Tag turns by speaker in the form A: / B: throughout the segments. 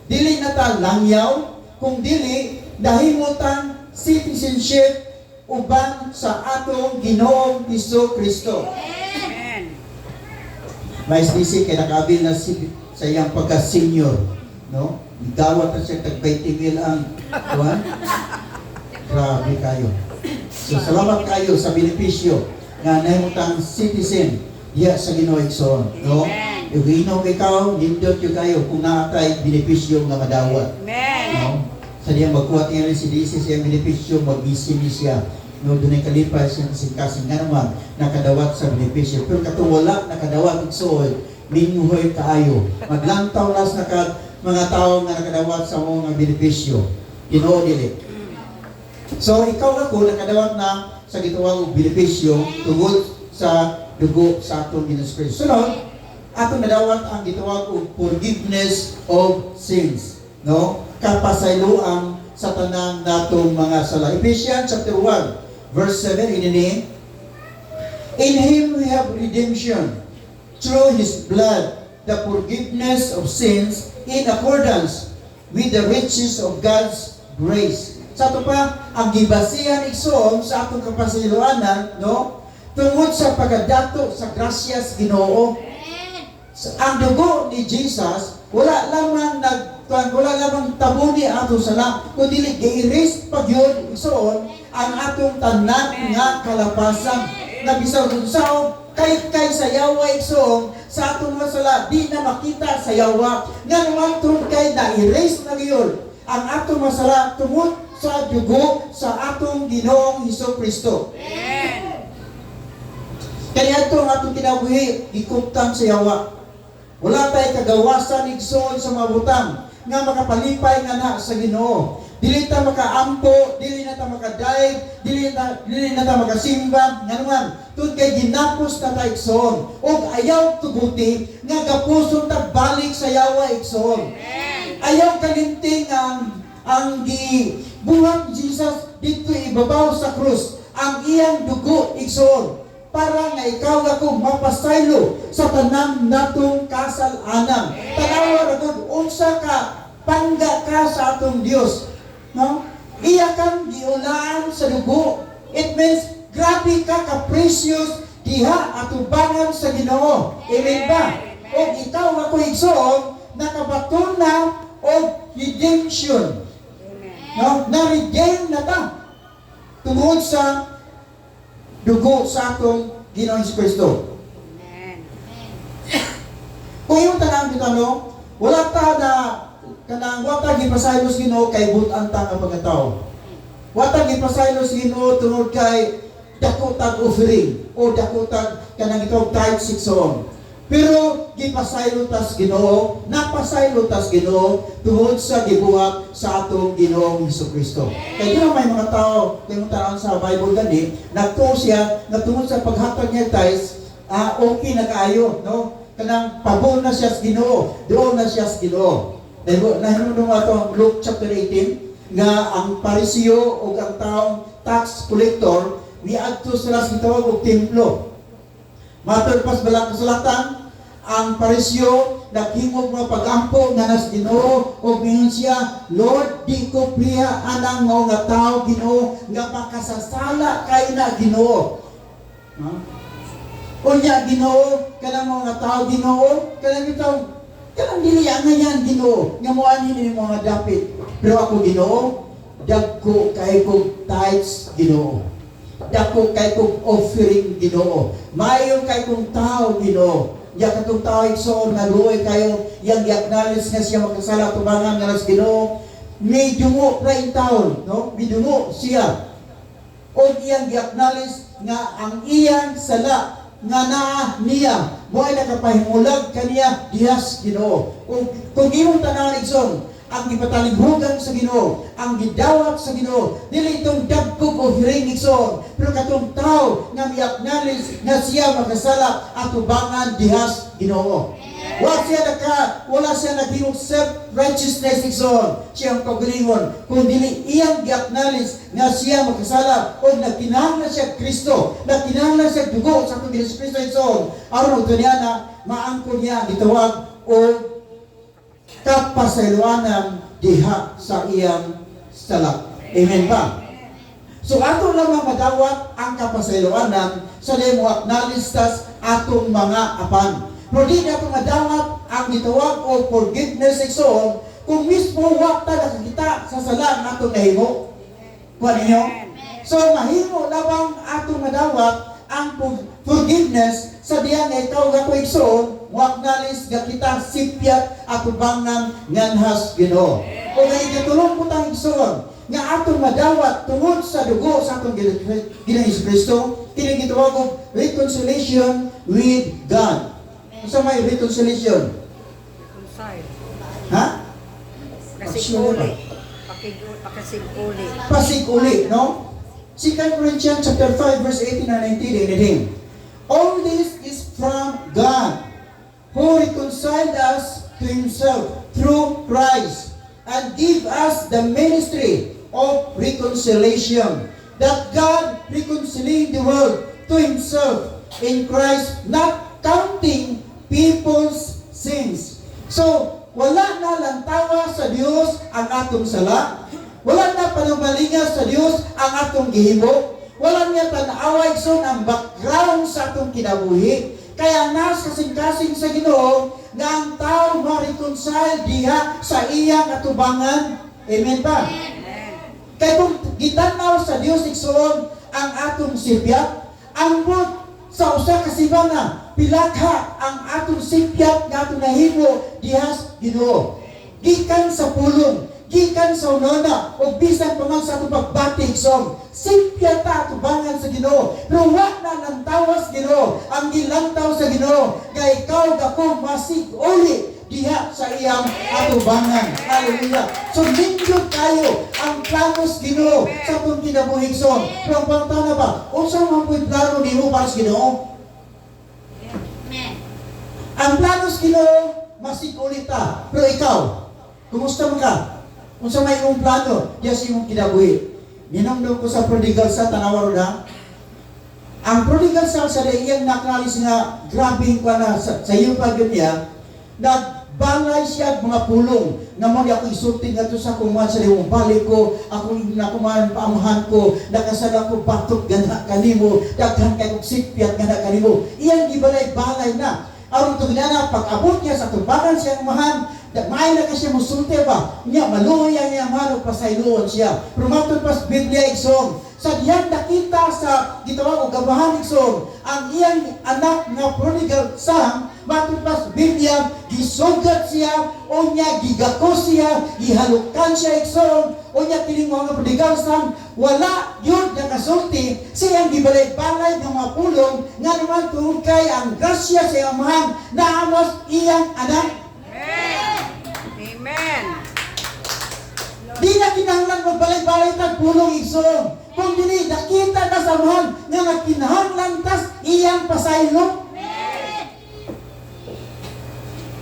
A: Dili na ta langyaw, kung dili nahimutan citizenship uban sa atong Ginoong Hesus Kristo. May SDC kay nakabil na sa iyang pagka-senior, no? Gawat na siya tag 20,000 ang kuwan. Grabe kayo. So salamat kayo sa benepisyo nga nahimutang citizen diya sa Ginoo igsoon, no? Iwinom ikaw, nindot yung kayo kung naatay benepisyo nga madawat. No? Sa diya magkuha tingnan si DC siya benepisyo, mag-busy siya. No, doon ay kalipay siya kasing-kasing nga naman nakadawat sa benepisyo. Pero katong wala nakadawat igsoon, minguhoy kaayo. Maglantaw nas mga tao nga nakadawat sa mga benepisyo. Ginoo dili. So ikaw ako nakadawat na sa gituwang benepisyo tungod sa dugo sa atong Ginoong Kristo. Sunod, atong nadawat ang gituwang forgiveness of sins, no? Kapasayloan sa tanang natong mga sala. Ephesians chapter 1 verse 7 ini, in Him we have redemption through His blood, the forgiveness of sins in accordance with the riches of God's grace. Sa ito pa, ang gibasihan igsoon sa atong kapasayloanan, no? Tungod sa pagadato sa grasyas Ginoo. Ang dugo ni Jesus, wala lamang tabuni ato sala, kundi gi-erase pagyud igsoon ang atong tanan nga kalapasan. Na bisan kung sao kay sayawa igsoon sa atong mga sala, di na makita sayawa. Nga naman tungod kay na-erase na giyon ang atong mga sala tungod sa dugo sa atong Ginoong Hesus Kristo. Kaya ito ang atong kinabuhi, ikuptan sa yawa. Wala tayo kagawasan igsoon sa mga butang nga makapalipay nga na sa Ginoo. Dili ta makaampo, dili na ta makadaig, dili na ta makasimba, nga naman tungod kay ginapos na ta igsoon. Og ayaw tuguti nga gapuson ta balik sa yawa igsoon. Ayaw kalimting ang gibuhat Jesus dito ibabaw sa krus, ang iyang dugo igsoon, para nga ikaw ako mapasaylo sa tanan natong kasalanan. Tanawa ragod unsa ka pangga ka sa atong Dios, no? Iya kang giulaan sa dugo. It means grabe ka ka-precious diha atubangan sa Ginoo. Amen ba? O ikaw ako igsoon nakabaton na og redemption. No? Na-redeem na ta tungod sa dugo sa atong Ginoong Kristo. Kung yung tanang dito, no, wala ta na kanang wata gipasaylo sa Ginoo kay butan ta nga pagkatao. Wata gipasaylo sa Ginoo tungod kay dako tag offering o dako tag kanang itong tithe sikson. Pero gipasaylo tas Ginoo, napasaylo tas Ginoo tungod sa gibuhat sa atong Ginoong Hesus Kristo. Kaya di may mga tao, kaya mo sa Bible gani, nagtuo siya na tungod sa paghatag niya tithes, okay na kaayo, no? Kanang pabor na siya sa Ginoo, doon na siya sa Ginoo. Nahinunong ato Luke chapter 18 nga ang Pariseo o ang taong tax collector niadto sila sa gitawag og templo. Materpas balang kasulatan, ang Pariseo naghimog mga pag-ampo nga nas Ginoo o mingon siya, Lord, di ko priya anang nga tao Ginoo nga makasasala kay na Ginoo. Unya Ginoo, kanang mga tao Ginoo, kanang itaw, kanang diliya nga yan Ginoo, nga moani ni mga dapit. Pero ako Ginoo, dagko kay kog tithes Ginoo. Dako kay kong offering Ginoo. Mayon kay kong tao Ginoo. Ya katong tao igsoon naluoy kayo yang gi-acknowledge nga siya makasala tubangan nga nas Ginoo. May dungo ra in taon, no? May dungo siya. O iyang gi-acknowledge nga ang iyang sala nga naa niya mo ay nakapahimulag kaniya dihas Ginoo. Kung imong tanaw igsoon ang gipatalinghugan sa Ginoo, ang gidawat sa Ginoo, dili itong dagkog offering igsoon, pero katong tao nga mi-acknowledge nga siya makasala at tubangan dihas Ginoo. Wala siya naghimog self-righteousness igsoon, siyang pagalingon, kung dili iyang gi-acknowledge nga siya makasala o nagkinahanglan siya Kristo, nagkinahanglan siya dugo sa atong Ginoong Kristo igsoon, aron ug niya na maangkon niya gitawag o kapasayloanan diha sa iyang sala. Amen ba? So ato lang madawat ang kapasayloanan sa demo acknowledge tas atong mga apan. Pero di nato madawat ang gitawag o forgiveness igsoon kung mismo wa ta nakakita sa sala ng atong nahimo. Kuha ninyo? So mahimo labang atong madawat ang forgiveness sa diyan nga ikaw gato igsoon mo acknowledge nga kita sipyat at ubangan nganhas Ginoo. O nga igatulong po tang igsoon nga atong madawat tungod sa dugo sa atong Ginoong Kristo, kini gitawag og reconciliation with God. Unsa may reconciliation?
B: Reconcile.
A: Ha?
B: Pasiguli. Pasiguli.
A: Pasiguli, no? 2 Corinthians chapter 5 verse 18 and 19 anything. All this is from God, who reconciled us to Himself through Christ and give us the ministry of reconciliation, that God reconciling the world to Himself in Christ, not counting people's sins. So, wala na lantawa sa Dios ang atong sala. Wala na panumalinga sa Dios ang atong gihimo. Wala niya tan-away ang background sa atong kinabuhi. Kaya nas kasing-kasing sa Ginoo nga ang tao ma-reconcile diha sa iyang atubangan. Amen ba? Kaya kung gitanaw sa Dios igsoon ang atong sipyat, ambot sa usa ka simana, pilakha ang atong sipyat nga atong nahimo diha sa Ginoo. Gikan sa pulong, gikan sa unona, o bisan pa man sa atong pagbatig som, sipyat ta atubangan sa Ginoo. Pero wa na lantawas Ginoo, ang gilantaw sa Ginoo, kay ikaw gako masig uli diha sa iyang atubangan. Hallelujah. So lingkod kayo ang planos Ginoo sa atong kinabuhi som. Pero ang pangtana ba, unsa man po'y plano nimo para sa Ginoo? Ang planos Ginoo masig uli ta. Pero ikaw, kumusta man ka? Unsa may imong plano diya sa imong kinabuhi? Minamdom ko sa prodigal sa tanawa na. Ang prodigal sa iyang naknalis nga grabe ko na sa iyo pa gyud niya, nagbalay siya mga pulong nga mo ako isulti ngadto sa kuman sa imong balik ko, ako nakuman paamahan ko, nakasala ko batok gana kanimo, daghan kay kog sipyat gana kanimo. Iyang gibalay-balay na. Aron to ginana pag-abot niya sa tubangan siya mahan, may na kasi musulti ba? Niya, maluoy ang niya manong pasayloon siya. Pero pas Biblia igsoon. Sa diyan nakita sa gitawag o gabahan igsoon, ang iyang anak na prodigal son, matun pas Biblia, gisugat siya, o niya gigakos siya, gihalukan siya igsoon, o niya kining mga prodigal son, wala yun nakasulti, siyang gibalay-balay ng mga pulong, nga naman tungkol kay ang grasya sa iyang mahang, naamos iyang anak.
B: Amen.
A: Di na kinahanglan magbalay-balay tag pulong igsoon. Kung dili nakita ka sa mahal nga nagkinahanglan tas iyang pasaylo.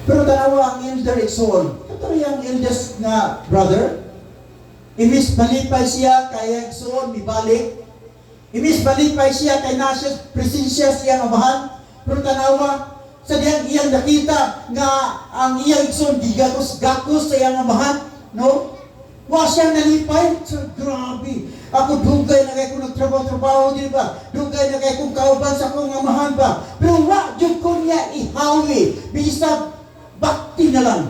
A: Pero tanawa ang elder igsoon. Kato yung eldest nga brother. Imis malipay siya kaya igsoon mibalik. Imis malipay siya kay nasa presensya siya nga mahal. Pero tanawa sa diyang iyang nakita nga ang iyang igsoon gigakos-gakos sa iyang amahan, no? Wa siyang nalipay. So, grabe. Ako dugay na kay kung nagtrabaho, di ba? Dugay na kay kung kauban sa kong amahan ba? Pero wa jud ko niya ihawi. Bisa bakti na lang.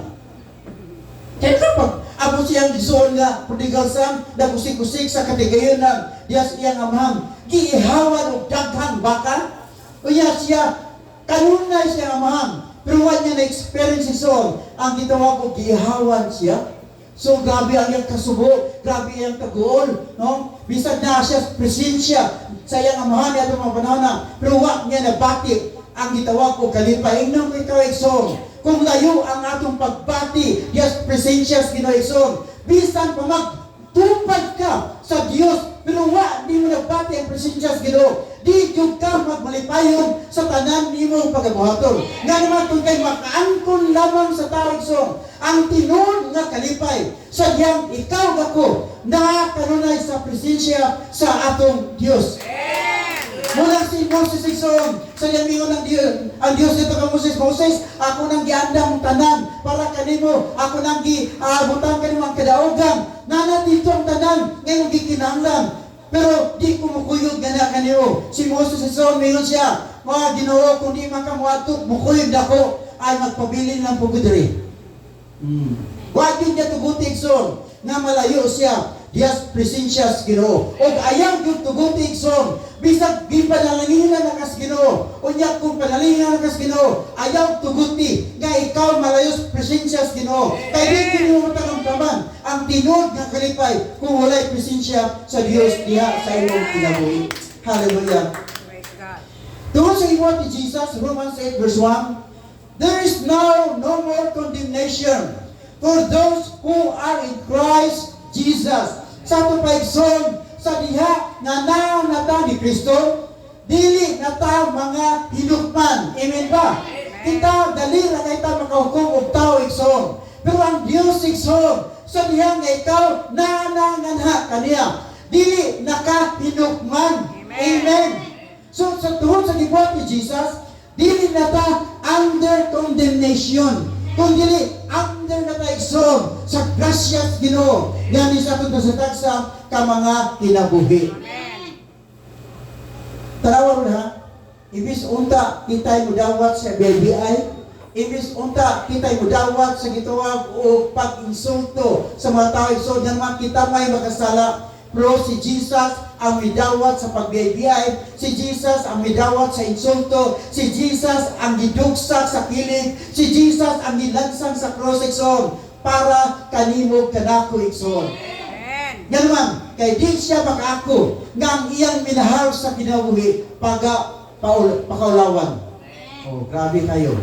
A: Kaya kapag abot siyang igsoon nga prodigal son, nagusik-usik sa katigayon ng diyas iyang amahan, giihawan o daghang baka, o siya kanunay siya amahan, pero wala niya na-experience iso ang gitawag ko, gihawan siya. So, grabe ang iyang kasubo, grabe ang taguol, no? Bisag na siya presensya sa iyang amahan niya itong mga panahon na, pero wala niya nabatik ang gitawag ko, kalipay. Ingnan ko ikaw, Exxon. Kung layo ang atong pagbati, yes, presensya sa Ginoo Exxon, bisan pa magtupad ka sa Diyos, pero wala, di mo nagbati ang presensya sa Ginoo. Di yung ka magmalipayon sa tanan ni mong pagabuhaton. Nga naman kung kayo makaangkon lamang sa tarigson, ang tinuod nga kalipay, sa diyang ikaw ako, nakakanunay sa presensya sa atong Diyos. Mula si Moses igsoon, sa yamingon ng Dios, ang Dios dito kay Moses, Moses, ako nang giandam tanan para kanimo, ako nang giabutan kanimo ang kadaugan. Nana dito ang tanan, ngayon gikinahanglan. Pero di ko mukuyog gana kanimo. Si Moses igsoon, mingon siya, mga Ginoo, kung di man ka muadto, mukuyog dako ay magpabilin lang pugod diri. Wa gyud niya tuguti igsoon nga malayo siya Dias presensya sa Ginoo. Og ayaw gyud tuguti igsoon bisag ginpanalanginan na kas Ginoo. Unya kung panalanginan na kas Ginoo, ayaw tuguti nga ikaw malayo sa presensya sa Ginoo. Kay di Ginoo tagamtaman ang tinud nga kalipay kung walay presensya sa Dios diha sa imong kinabuhi. Hallelujah.
B: Praise God.
A: Tungkol sa iwat ni Jesus, Romans 8 verse 1, there is now no more condemnation for those who are in Christ Jesus. Sa ito paigsoon, sa diha nga naon na ta ni Kristo, dili na ta mga hinukman. Amen ba? Kita dali ra kay ta makahukom og tao igsoon. Pero ang Dios igsoon, sa diha nga ikaw nananganha kaniya, dili nakahinukman. Amen. So sa tuhod sa gibuhat ni Jesus, dili na ta under condemnation. Kung dili under na ta igsoon sa grasya sa Ginoo, ngani sa atong kasatagsa ka mga kinabuhi.
B: Amen.
A: Tanawa mo ha, ibis unta kitay mudawat sa BBI, ibis unta kitay mudawat sa gituwag o pag-insulto sa mga tao igsoon, naman kita may makasala. Pero si Jesus ang midawat sa pag-BBI, si Jesus ang midawat sa insulto, si Jesus ang gidugsak sa kilig, si Jesus ang gilansang sa cross igsoon para kanimo kanako igsoon.
B: Amen.
A: Yan man, kay di siya makaako nga ang iyang minahal sa kinabuhi pakaulawan. Oh, grabe kayo.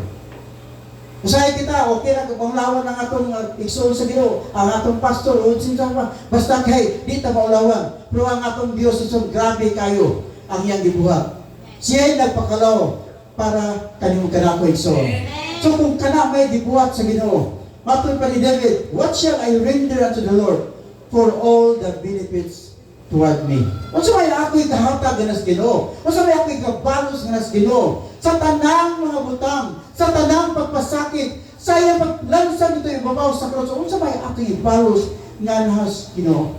A: Usahay kita, okay na kung lawan ang atong igsoon sa Ginoo, ang atong pastor, o sinsa pa, basta kay, di ta maulawan. Pero ang atong Diyos, igsoon, grabe kayo ang iyang gibuhat. Siya'y nagpakalaw para kanimong kanako igsoon. So kung kana may gibuhat sa Ginoo, matun pa ni David, what shall I render unto the Lord for all the benefits toward me? Unsa may ako'y kahatag ganas Ginoo? Unsa may ako'y kabalos ganas Ginoo? Sa tanang mga butang, sa tanang pagpasakit, sa iyang paglansang ito ibabaw sa cross, unsa may ako'y ibalos nga nahas Ginoo?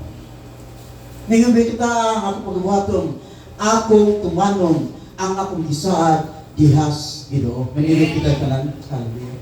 A: Ngayon ba kita ang akong pagbuhaton, ako tumanon ang akong gisaad dihas Ginoo. Manilig kita tanan. Hallelujah.